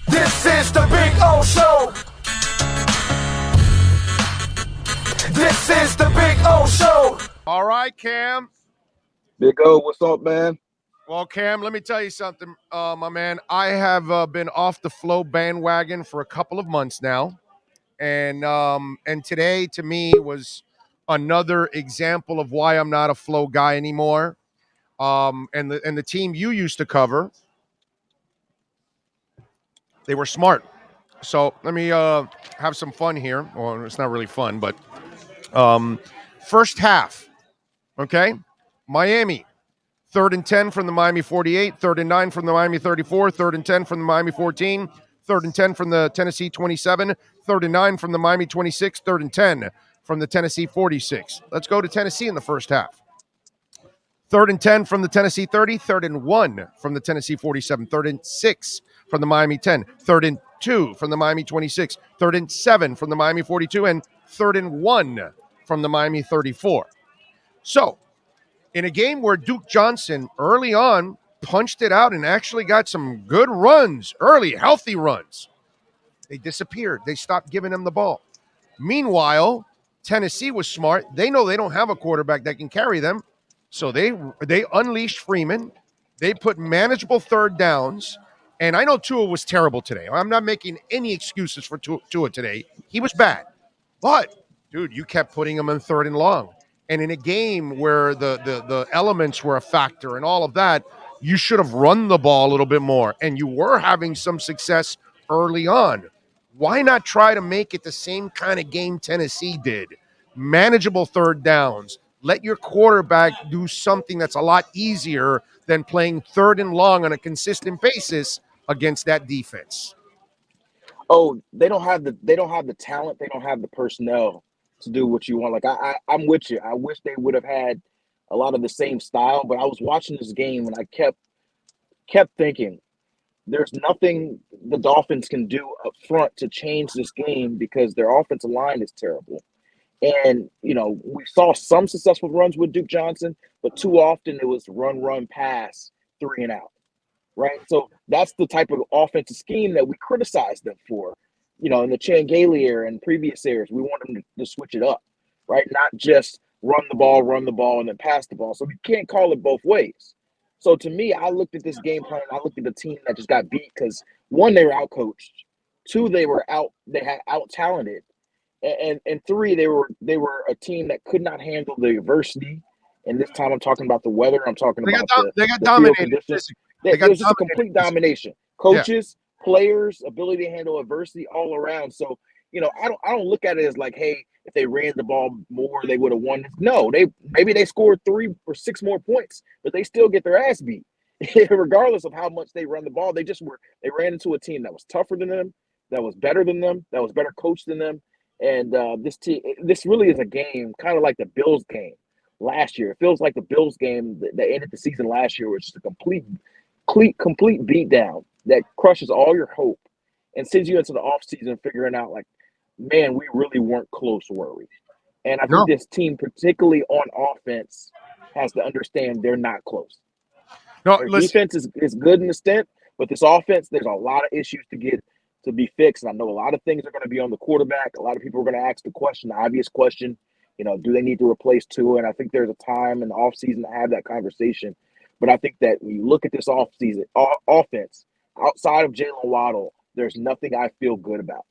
This is the Big O Show. This is the Big O Show. All right, Cam. Big O, what's up, man? Well, Cam, let me tell you something, my man. I have been off the flow bandwagon for a couple of months now, and today to me was another example of why I'm not a flow guy anymore. And the team you used to cover, they were smart. So let me have some fun here. Well, it's not really fun, but first half, okay? Miami, 3rd and 10 from the Miami 48, 3rd and 9 from the Miami 34, 3rd and 10 from the Miami 14, 3rd and 10 from the Tennessee 27, 3rd and 9 from the Miami 26, 3rd and 10 from the Tennessee 46. Let's go to Tennessee in the first half. 3rd and 10 from the Tennessee 30, 3rd and 1 from the Tennessee 47, 3rd and 6 from the Miami 10, 3rd and 2 from the Miami 26, 3rd and 7 from the Miami 42, and 3rd and 1 from the Miami 34. So, in a game where Duke Johnson early on punched it out and actually got some good runs, early, healthy runs, they disappeared. They stopped giving him the ball. Meanwhile, Tennessee was smart. They know they don't have a quarterback that can carry them. So they unleashed Freeman. They put manageable third downs. And I know Tua was terrible today. I'm not making any excuses for Tua today. He was bad. But, dude, you kept putting him in 3rd and long. And in a game where the elements were a factor and all of that, you should have run the ball a little bit more. And you were having some success early on. Why not try to make it the same kind of game Tennessee did? Manageable third downs. Let your quarterback do something that's a lot easier than playing 3rd and long on a consistent basis against that defense. Oh, they don't have the talent, they don't have the personnel to do what you want. Like I'm with you. I wish they would have had a lot of the same style, but I was watching this game and I kept thinking there's nothing the Dolphins can do up front to change this game because their offensive line is terrible. And, we saw some successful runs with Duke Johnson, but too often it was run, pass, 3 and out, right? So that's the type of offensive scheme that we criticize them for, in the Changale era and previous eras. We want them to switch it up, right? Not just run the ball, and then pass the ball. So we can't call it both ways. So to me, I looked at this game plan. I looked at the team that just got beat because, one, they were outcoached. 2, they had out-talented. And 3, they were a team that could not handle the adversity. And this time, I'm talking about the weather. I'm talking about they got the dominated. field conditions. They got it was just a complete domination. Coaches, players, ability to handle adversity all around. So, I don't look at it as like, hey, if they ran the ball more, they would have won. No, maybe they scored 3 or 6 more points, but they still get their ass beat, regardless of how much they run the ball. They ran into a team that was tougher than them, that was better than them, that was better coached than them. And this really is a game kind of like the Bills game last year. It feels like the Bills game that ended the season last year was just a complete beatdown that crushes all your hope and sends you into the offseason figuring out, like, man, we really weren't close, were we? And I think this team, particularly on offense, has to understand they're not close. Their defense is good in the stint, but this offense, there's a lot of issues to be fixed. And I know a lot of things are going to be on the quarterback. A lot of people are going to ask the obvious question, do they need to replace Tua? And I think there's a time in the offseason to have that conversation. But I think that when you look at this offseason offense, outside of Jalen Waddle, there's nothing I feel good about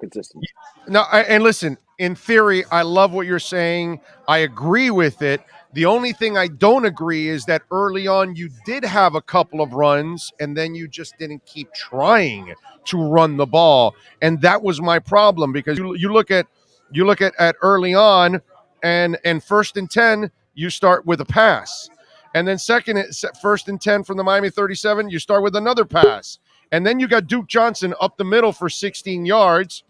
consistently. No, and listen, in theory, I love what you're saying. I agree with it. The only thing I don't agree is that early on you did have a couple of runs and then you just didn't keep trying to run the ball. And that was my problem because you look at early on and 1st and 10, you start with a pass. And then 1st and 10 from the Miami 37, you start with another pass. And then you got Duke Johnson up the middle for 16 yards,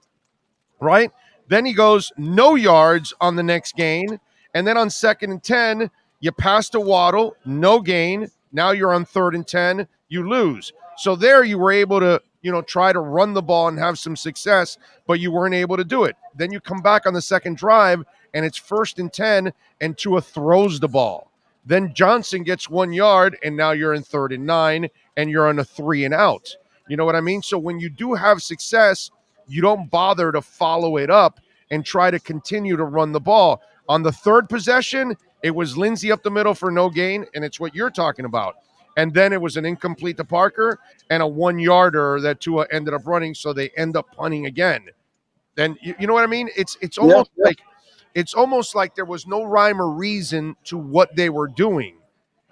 right? Then he goes no yards on the next gain. And then on 2nd and 10, you pass to Waddle, no gain. Now you're on 3rd and 10, you lose. So there you were able to, try to run the ball and have some success, but you weren't able to do it. Then you come back on the second drive, and it's 1st and 10, and Tua throws the ball. Then Johnson gets 1 yard, and now you're in 3rd and 9, and you're on a 3 and out. You know what I mean? So when you do have success, you don't bother to follow it up and try to continue to run the ball. On the third possession, it was Lindsey up the middle for no gain, and it's what you're talking about. And then it was an incomplete to Parker and a 1 yarder that Tua ended up running, so they end up punting again. Then you know what I mean? Yeah, yeah. It's almost like there was no rhyme or reason to what they were doing.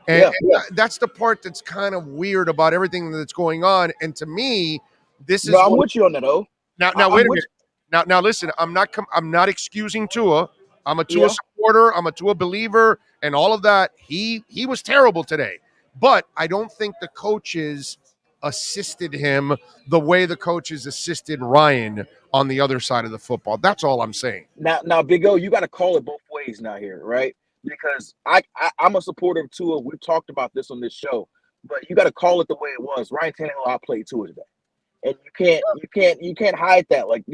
And, Yeah. and that's the part that's kind of weird about everything that's going on. And to me, this No, is I'm one. with you on that, though. Now I'm wait a with minute. Now listen. I'm not excusing Tua. I'm a you. Tua Yeah. supporter. I'm a Tua believer, and all of that. He was terrible today, but I don't think the coaches assisted him the way the coaches assisted Ryan on the other side of the football. That's all I'm saying. Now, Big O, you got to call it both ways now here, right? Because I'm a supporter of Tua. We've talked about this on this show, but you got to call it the way it was. Ryan Tannehill outplayed Tua today, and you can't hide that. Like,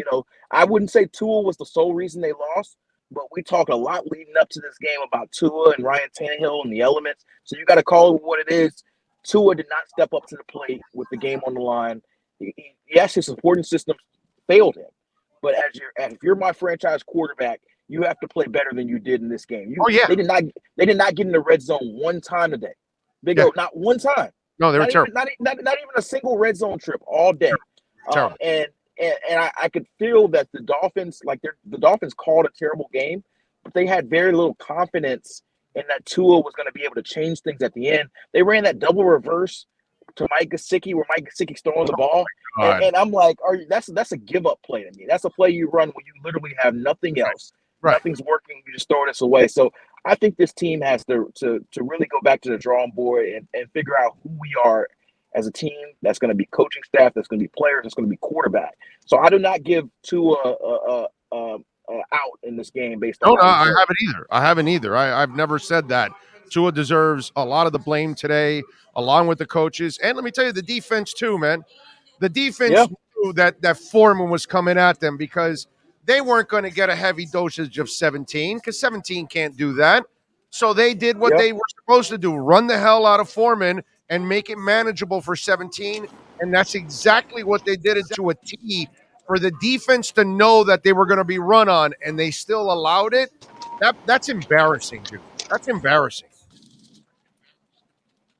I wouldn't say Tua was the sole reason they lost, but we talked a lot leading up to this game about Tua and Ryan Tannehill and the elements. So you got to call it what it is. Tua did not step up to the plate with the game on the line. Yes, his supporting system failed him. But if you're my franchise quarterback, you have to play better than you did in this game. Oh yeah, They did not get in the red zone one time today. Big yeah. O, not one time. No, they were Not terrible. even not even a single red zone trip all day. Terrible. And I could feel that the Dolphins, the Dolphins called a terrible game, but they had very little confidence in that Tua was going to be able to change things at the end. They ran that double reverse to Mike Gesicki, where Mike Gesicki's throwing the ball, and I'm like, that's a give up play to me. That's a play you run when you literally have nothing else, Right. nothing's working. You just throw this away. So I think this team has to really go back to the drawing board and figure out who we are as a team. That's going to be coaching staff. That's going to be players. That's going to be quarterback. So I do not give Tua out in this game based on No, how he I played. haven't either. I haven't either. I've never said that. Tua deserves a lot of the blame today, along with the coaches. And let me tell you, the defense too, man. The defense Yeah, knew that Foreman was coming at them because they weren't going to get a heavy dosage of 17 because 17 can't do that. So they did what yeah. they were supposed to do, run the hell out of Foreman and make it manageable for 17. And that's exactly what they did it to a T for the defense to know that they were going to be run on, and they still allowed it. That's embarrassing, dude. That's embarrassing.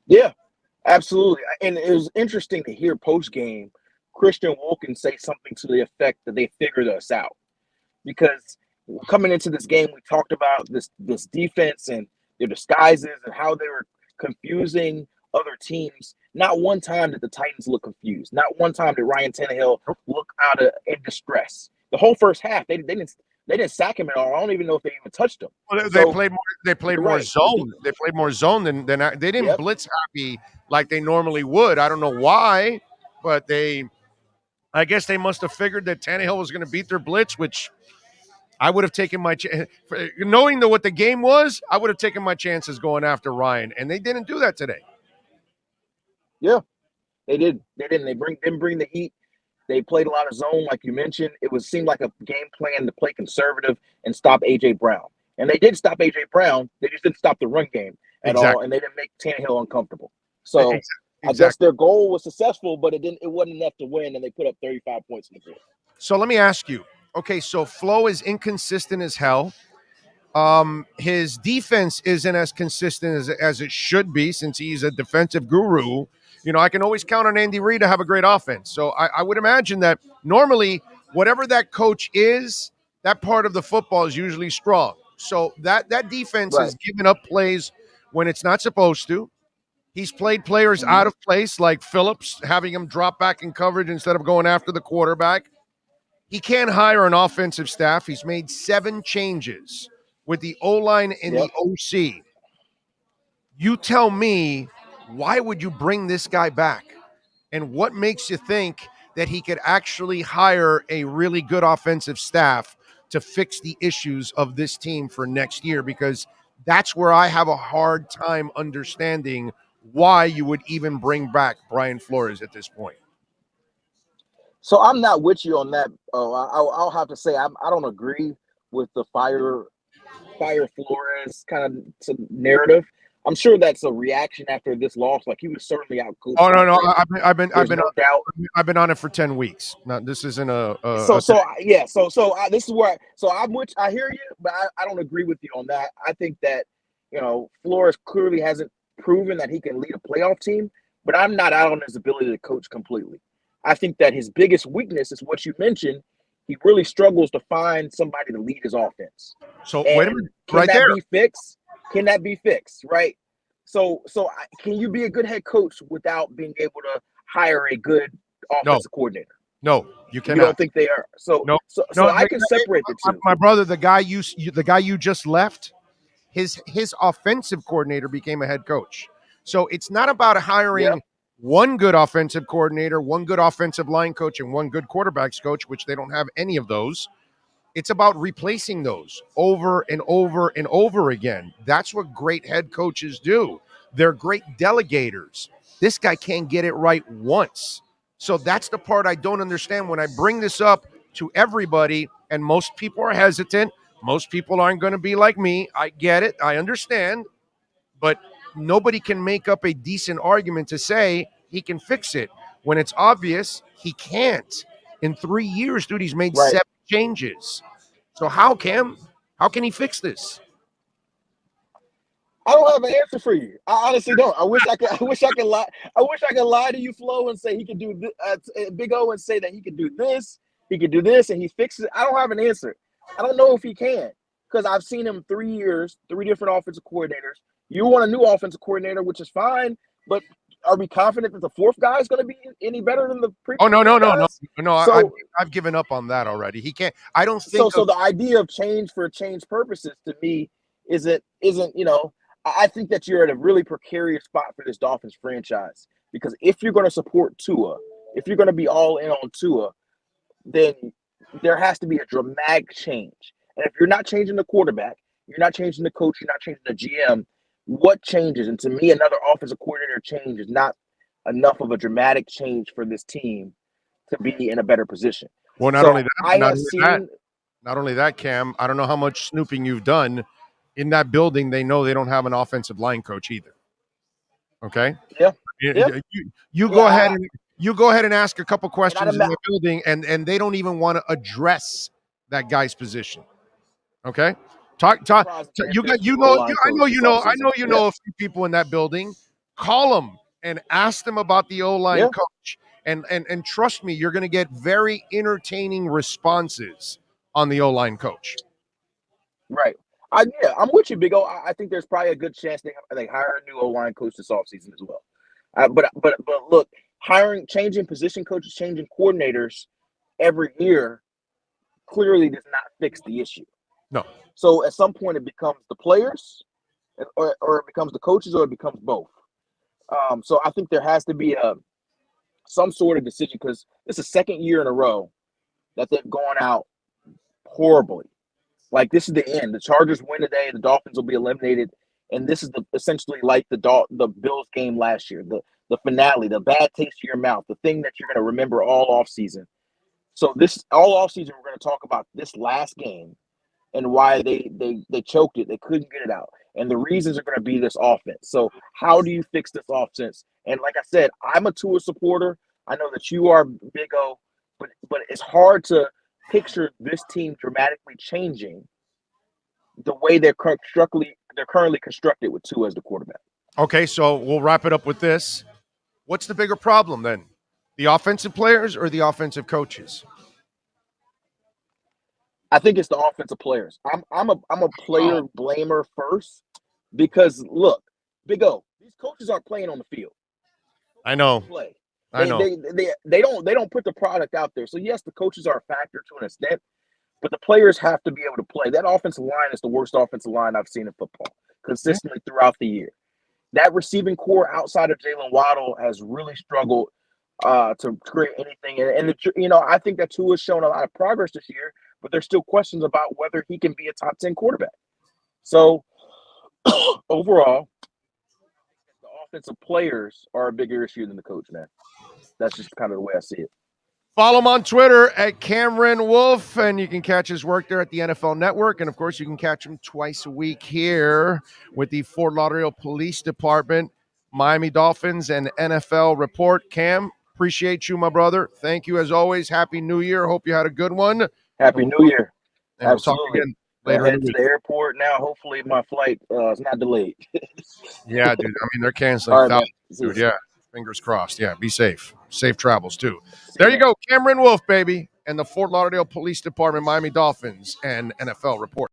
Yeah, absolutely. And it was interesting to hear post game Christian Wilkins say something to the effect that they figured us out. Because coming into this game, we talked about this defense and their disguises and how they were confusing other teams. Not one time did the Titans look confused. Not one time did Ryan Tannehill look out of in distress. The whole first half, they didn't sack him at all. I don't even know if they even touched him. Well, they So played more. They played you're more right. zone. They played more zone than they didn't Yep. blitz happy like they normally would. I don't know why, but they. I guess they must have figured that Tannehill was going to beat their blitz, which I would have taken my knowing what the game was. I would have taken my chances going after Ryan, and they didn't do that today. Yeah, they did. They didn't. Didn't bring the heat. They played a lot of zone, like you mentioned. Seemed like a game plan to play conservative and stop AJ Brown. And they did stop AJ Brown. They just didn't stop the run game at all, Exactly. and they didn't make Tannehill uncomfortable. So Exactly. I guess their goal was successful, but it wasn't enough to win, and they put up 35 points in the game. So let me ask you. Okay, so Flo is inconsistent as hell. His defense isn't as consistent as it should be since he's a defensive guru. You know, I can always count on Andy Reid to have a great offense. So I would imagine that normally, whatever that coach is, that part of the football is usually strong. So that defense Right. has given up plays when it's not supposed to. He's played players Mm-hmm. out of place, like Phillips, having him drop back in coverage instead of going after the quarterback. He can't hire an offensive staff. He's made 7 changes with the O-line and Yep. the OC. You tell me, why would you bring this guy back? And what makes you think that he could actually hire a really good offensive staff to fix the issues of this team for next year? Because that's where I have a hard time understanding why you would even bring back Brian Flores at this point. So I'm not with you on that. Oh, I'll have to say I don't agree with the fire Flores kind of narrative. I'm sure that's a reaction after this loss. Like he was certainly out coached. Oh no, There's no doubt. I've been on it for 10 weeks. Now this isn't This is where I hear you, but I don't agree with you on that. I think that Flores clearly hasn't proven that he can lead a playoff team, but I'm not out on his ability to coach completely. I think that his biggest weakness is what you mentioned. He really struggles to find somebody to lead his offense. So And wait a minute, can right that there. be fixed? Can that be fixed? Right. Can you be a good head coach without being able to hire a good offensive coordinator? No, you cannot. You don't think they are? No, I can separate the two. My brother, the guy you just left, his offensive coordinator became a head coach. So it's not about hiring one good offensive coordinator, one good offensive line coach, and one good quarterbacks coach, which they don't have any of those. It's about replacing those over and over and over again. That's what great head coaches do. They're great delegators. This guy can't get it right once. So that's the part I don't understand when I bring this up to everybody, and most people are hesitant. Most people aren't going to be like me. I get it. I understand. But nobody can make up a decent argument to say he can fix it when it's obvious he can't. In 3 years, dude, he's made 7 changes. So how can he fix this? I don't have an answer for you. I honestly don't. I wish I could. I wish I could lie. I wish I could lie to you, Flo, and say he could do Big O, and say that he could do this. He could do this, and he fixes it. I don't have an answer. I don't know if he can because I've seen him 3 years, 3 different offensive coordinators. You want a new offensive coordinator, which is fine, but are we confident that the fourth guy is going to be any better than the previous? Oh no. So, I've given up on that already. He can't. I don't think. So the idea of change for change purposes to me isn't. I think that you're in a really precarious spot for this Dolphins franchise because if you're going to support Tua, if you're going to be all in on Tua, then there has to be a dramatic change. And if you're not changing the quarterback, you're not changing the coach, you're not changing the GM, what changes? And to me, another offensive coordinator change is not enough of a dramatic change for this team to be in a better position. Well, not only that, Cam, I don't know how much snooping you've done. In that building, they know they don't have an offensive line coach either. Okay? Yeah. You go ahead and ask a couple questions in the building, and they don't even want to address that guy's position. Okay? I know you know a few people in that building. Call them and ask them about the O-line coach. And trust me, you're going to get very entertaining responses on the O-line coach. Right. I'm with you, Big O. I think there's probably a good chance they hire a new O-line coach this offseason as well. But look, changing position coaches, changing coordinators every year clearly does not fix the issue. No. So at some point it becomes the players, or it becomes the coaches, or it becomes both. So I think there has to be some sort of decision because this is the second year in a row that they've gone out horribly. Like this is the end. The Chargers win today, the Dolphins will be eliminated, and this is essentially like the Bills game last year, the finale, the bad taste in your mouth, the thing that you're going to remember all offseason. So this all offseason, we're going to talk about this last game and why they choked it, they couldn't get it out, and the reasons are going to be this offense. So how do you fix this offense? And like I said, I'm a Tua supporter. I know that you are, Big O, but it's hard to picture this team dramatically changing the way they're currently constructed with Tua as the quarterback. Okay, so we'll wrap it up with this. What's the bigger problem then? The offensive players or the offensive coaches? I think it's the offensive players. I'm a player blamer first because look, Big O, these coaches aren't playing on the field. I know. They don't put the product out there. So yes, the coaches are a factor to an extent, but the players have to be able to play. That offensive line is the worst offensive line I've seen in football consistently throughout the year. That receiving core outside of Jalen Waddle has really struggled to create anything. And I think that Tua has shown a lot of progress this year, but there's still questions about whether he can be a top 10 quarterback. So overall, the offensive players are a bigger issue than the coach, man. That's just kind of the way I see it. Follow him on Twitter at Cameron Wolf, and you can catch his work there at the NFL Network. And, of course, you can catch him twice a week here with the Fort Lauderdale Police Department, Miami Dolphins, and NFL Report. Cam, appreciate you, my brother. Thank you, as always. Happy New Year. Hope you had a good one. Happy New Year. And we'll talk again later in Head the to week. the airport now. Hopefully my flight is not delayed. Yeah, dude. I mean, they're canceling All right, man. thousands, dude. Yeah. Fingers crossed. Yeah, be safe. Safe travels, too. There you go. Cameron Wolf, baby, and the Fort Lauderdale Police Department, Miami Dolphins, and NFL Report.